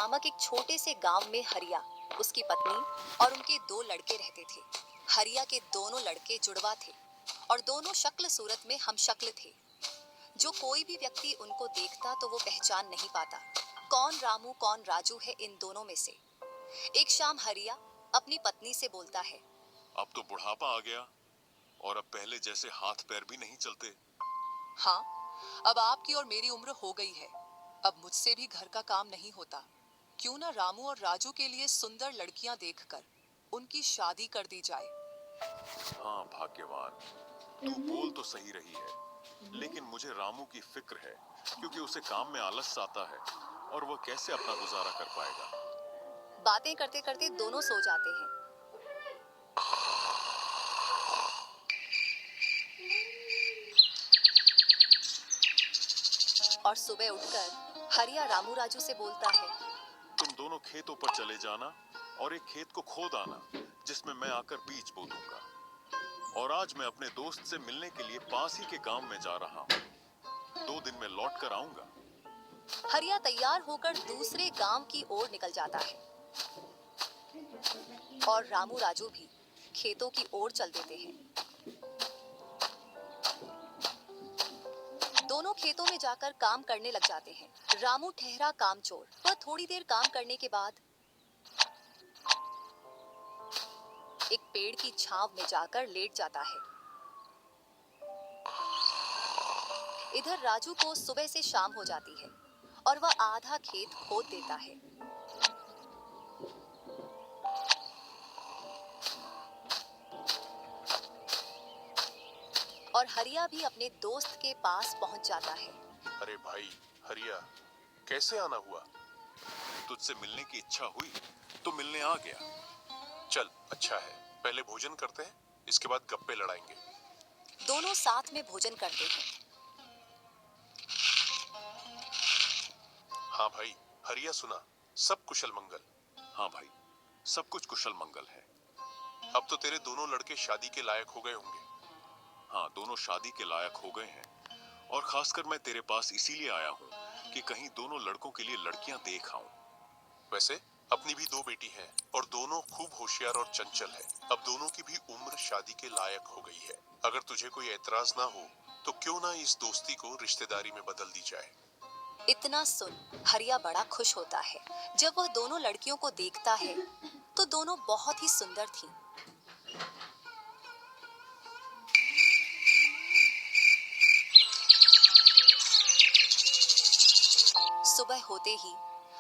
नामक एक छोटे से गांव में हरिया, उसकी पत्नी और उनके दो लड़के रहते थे। हरिया के दोनों लड़के जुड़वा थे और दोनों शक्ल सूरत में हम शक्ल थे। जो कोई भी व्यक्ति उनको देखता तो वो पहचान नहीं पाता कौन रामू कौन राजू है इन दोनों में से। एक शाम हरिया अपनी पत्नी से बोलता है, अब तो बुढ़ापा आ गया और अब पहले जैसे हाथ पैर भी नहीं चलते। हाँ, अब आपकी और मेरी उम्र हो गई है। अब मुझसे भी घर का काम नहीं होता। क्यों ना रामू और राजू के लिए सुंदर लड़कियां देखकर उनकी शादी कर दी जाए। हाँ भाग्यवान, तू बोल तो सही रही है, लेकिन मुझे रामू की फिक्र है क्योंकि उसे काम में आलस आता है और वह कैसे अपना गुजारा कर पाएगा। बातें करते करते दोनों सो जाते हैं। और सुबह उठकर हरिया रामू राजू से बोलता है, तुम दोनों खेतों पर चले जाना और एक खेत को खोद आना जिसमें मैं आकर बीज बो दूंगा। और आज मैं अपने दोस्त से मिलने के लिए पास ही के गांव में जा रहा हूँ। 2 दिन में लौट कर आऊंगा। हरिया तैयार होकर दूसरे गांव की ओर निकल जाता है और रामू राजू भी खेतों की ओर चल देते हैं। दोनों खेतों में जाकर काम करने लग जाते हैं। रामू ठहरा कामचोर, वह थोड़ी देर काम करने के बाद एक पेड़ की छांव में जाकर लेट जाता है। इधर राजू को सुबह से शाम हो जाती है और वह आधा खेत खोद देता है। और हरिया भी अपने दोस्त के पास पहुंच जाता है। अरे भाई हरिया, कैसे आना हुआ? तुझसे मिलने की इच्छा हुई तो मिलने आ गया। चल अच्छा है, पहले भोजन करते हैं, इसके बाद गप्पे लड़ाएंगे। दोनों साथ में भोजन करते हैं। हाँ भाई हरिया, सुना सब कुशल मंगल? हाँ भाई, सब कुछ कुशल मंगल है। अब तो तेरे दोनों लड़के शादी के लायक हो गए होंगे। हाँ, दोनों शादी के लायक हो गए हैं और खासकर मैं तेरे पास इसीलिए आया हूँ कि कहीं दोनों लड़कों के लिए लड़कियां देख आऊं। वैसे अपनी भी 2 बेटी हैं और दोनों खूब होशियार और चंचल है। अब दोनों की भी उम्र शादी के लायक हो गई है। अगर तुझे कोई एतराज ना हो तो क्यों ना इस दोस्ती को रिश्तेदारी में बदल दी जाए। इतना सुन हरिया बड़ा खुश होता है। जब वह दोनों लड़कियों को देखता है तो दोनों बहुत ही सुंदर थीं। सुबह होते ही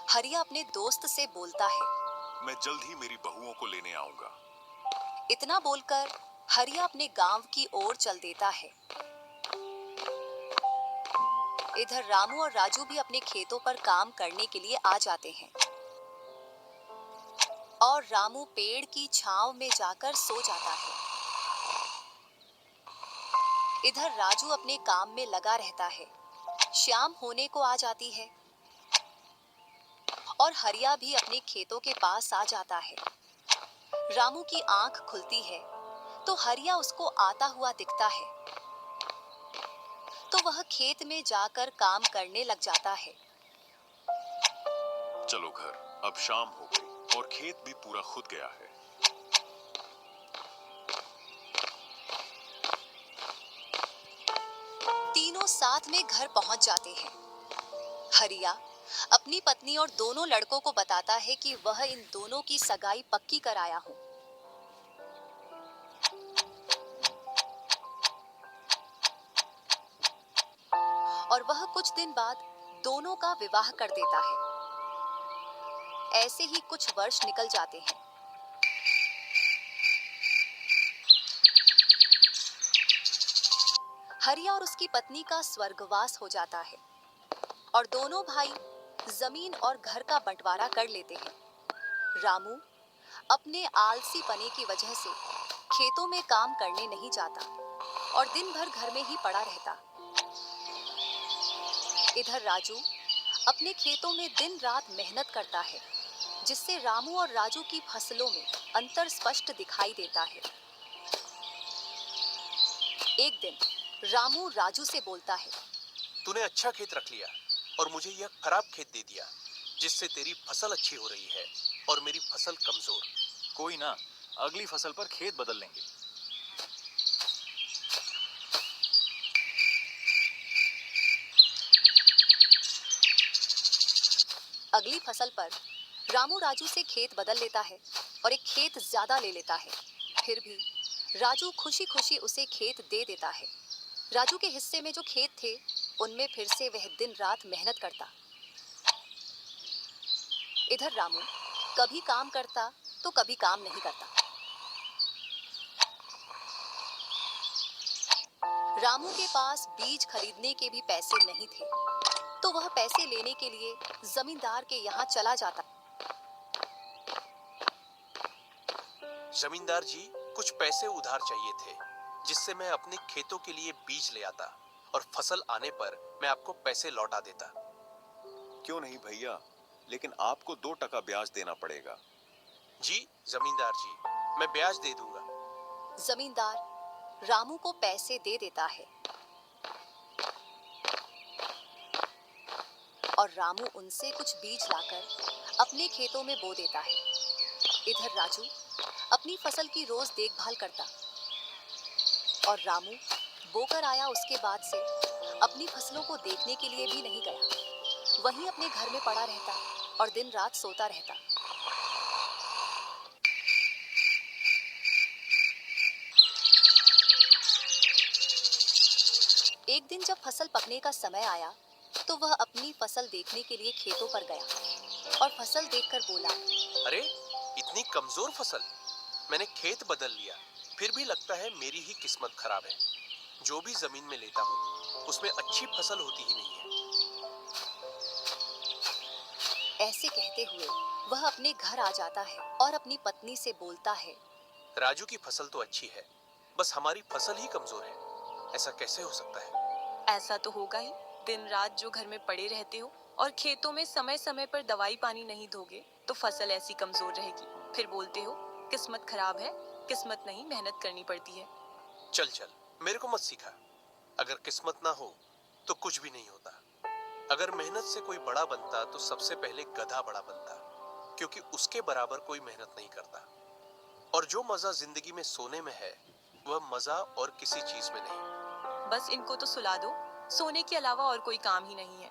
हरिया अपने दोस्त से बोलता है, मैं जल्द ही मेरी बहुओं को लेने आऊंगा। इतना बोलकर हरिया अपने गांव की ओर चल देता है। इधर रामू और राजू भी अपने खेतों पर काम करने के लिए आ जाते हैं और रामू पेड़ की छांव में जाकर सो जाता है। इधर राजू अपने काम में लगा रहता है। शाम होने को आ जाती है और हरिया भी अपने खेतों के पास आ जाता है। रामू की आंख खुलती है तो हरिया उसको आता हुआ दिखता है, तो वह खेत में जाकर काम करने लग जाता है। चलो घर, अब शाम हो गई और खेत भी पूरा खुद गया है। तीनों साथ में घर पहुंच जाते हैं। हरिया अपनी पत्नी और दोनों लड़कों को बताता है कि वह इन दोनों की सगाई पक्की कराया हूं। और वह कुछ दिन बाद दोनों का विवाह कर देता है। ऐसे ही कुछ वर्ष निकल जाते हैं। हरिया और उसकी पत्नी का स्वर्गवास हो जाता है और दोनों भाई जमीन और घर का बंटवारा कर लेते हैं। रामू अपने आलसी पने की वजह से खेतों में काम करने नहीं जाता और दिन भर घर में ही पड़ा रहता। इधर राजू अपने खेतों में दिन रात मेहनत करता है, जिससे रामू और राजू की फसलों में अंतर स्पष्ट दिखाई देता है। एक दिन रामू राजू से बोलता है, तूने अच्छा खेत रख लिया और मुझे यह खराब खेत दे दिया। जिससे तेरी फसल अच्छी हो रही है और मेरी फसल कमजोर। कोई ना, अगली फसल पर खेत बदल लेंगे। अगली फसल पर रामू राजू से खेत बदल लेता है और एक खेत ज्यादा ले लेता है। फिर भी राजू खुशी खुशी उसे खेत दे देता है। राजू के हिस्से में जो खेत थे उनमें फिर से वह दिन रात मेहनत करता। इधर रामू कभी काम करता तो कभी काम नहीं करता। रामू के पास बीज खरीदने के भी पैसे नहीं थे, तो वह पैसे लेने के लिए जमींदार के यहाँ चला जाता। जमींदार जी, कुछ पैसे उधार चाहिए थे, जिससे मैं अपने खेतों के लिए बीज ले आता और फसल आने पर मैं आपको पैसे लौटा देता। क्यों नहीं भैया, लेकिन आपको 2% ब्याज देना पड़ेगा। जी जमींदार जी, मैं ब्याज दे दूंगा। जमींदार रामू को पैसे दे देता है और रामू उनसे कुछ बीज लाकर अपने खेतों में बो देता है। इधर राजू अपनी फसल की रोज देखभाल करता और रामू बोकर आया उसके बाद से अपनी फसलों को देखने के लिए भी नहीं गया। वहीं अपने घर में पड़ा रहता और दिन रात सोता रहता। एक दिन जब फसल पकने का समय आया तो वह अपनी फसल देखने के लिए खेतों पर गया और फसल देखकर बोला, अरे इतनी कमजोर फसल! मैंने खेत बदल लिया, फिर भी लगता है मेरी ही किस्मत खराब है। जो भी जमीन में लेता हूँ उसमें अच्छी फसल होती ही नहीं है। ऐसे कहते हुए वह अपने घर आ जाता है और अपनी पत्नी से बोलता है, राजू की फसल तो अच्छी है, बस हमारी फसल ही कमजोर है। ऐसा कैसे हो सकता है? ऐसा तो होगा ही। दिन रात जो घर में पड़े रहते हो और खेतों में समय समय पर दवाई पानी नहीं दोगे तो फसल ऐसी कमजोर रहेगी। फिर बोलते हो किस्मत खराब है। किस्मत नहीं, मेहनत करनी पड़ती है। चल चल, मेरे को मत सिखा। अगर किस्मत ना हो तो कुछ भी नहीं होता। अगर मेहनत से कोई बड़ा बनता तो सबसे पहले गधा बड़ा बनता, क्योंकि उसके बराबर कोई मेहनत नहीं करता। और जो मजा जिंदगी में सोने में है वह मजा और किसी चीज में नहीं। बस इनको तो सुला दो, सोने के अलावा और कोई काम ही नहीं है।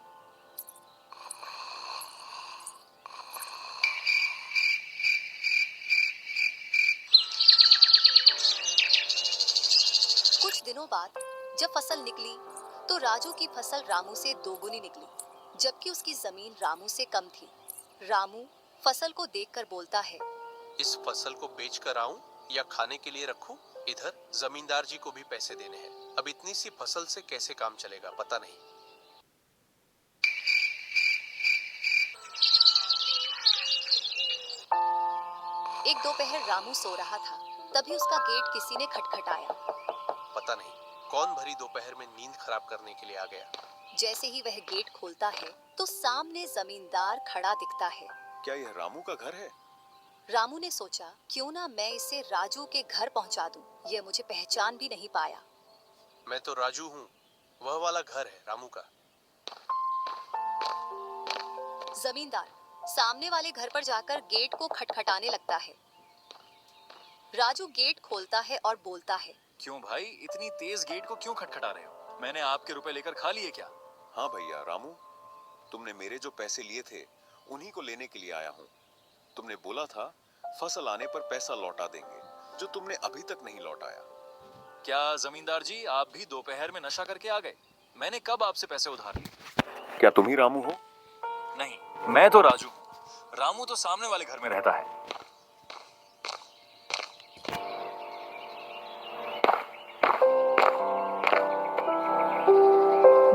कुछ दिनों बाद जब फसल निकली तो राजू की फसल रामू से दोगुनी निकली, जबकि उसकी जमीन रामू से कम थी। रामू फसल को देखकर बोलता है, इस फसल को बेच कर आऊं या खाने के लिए रखूं? इधर जमींदार जी को भी पैसे देने हैं। अब इतनी सी फसल से कैसे काम चलेगा पता नहीं। एक दोपहर रामू सो रहा था, तभी उसका गेट किसी ने खटखटाया। पता नहीं कौन भरी दोपहर में नींद खराब करने के लिए आ गया। जैसे ही वह गेट खोलता है तो सामने जमींदार खड़ा दिखता है। क्या यह रामू का घर है? रामू ने सोचा, क्यों ना मैं इसे राजू के घर पहुंचा दूं। यह मुझे पहचान भी नहीं पाया। मैं तो राजू हूँ, वह वाला घर है रामू का। जमींदार सामने वाले घर पर जाकर गेट को खटखटाने लगता है। राजू गेट खोलता है और बोलता है, क्यों भाई, इतनी तेज गेट को क्यों खटखटा रहे हो? मैंने आपके रुपए लेकर खा लिए क्या? हाँ भैया रामू, तुमने मेरे जो पैसे लिए थे उन्हीं को लेने के लिए आया हूँ। तुमने बोला था फसल आने पर पैसा लौटा देंगे, जो तुमने अभी तक नहीं लौटाया। क्या जमींदार जी, आप भी दोपहर में नशा करके आ गए? मैंने कब आपसे पैसे उधार लिए? क्या तुम ही रामू हो? नहीं, मैं तो राजू हूँ। रामू तो सामने वाले घर में रहता है।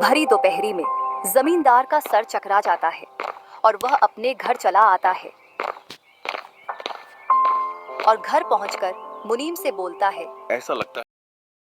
भरी दोपहरी में जमींदार का सर चकरा जाता है और वह अपने घर चला आता है और घर पहुंचकर मुनीम से बोलता है, ऐसा लगता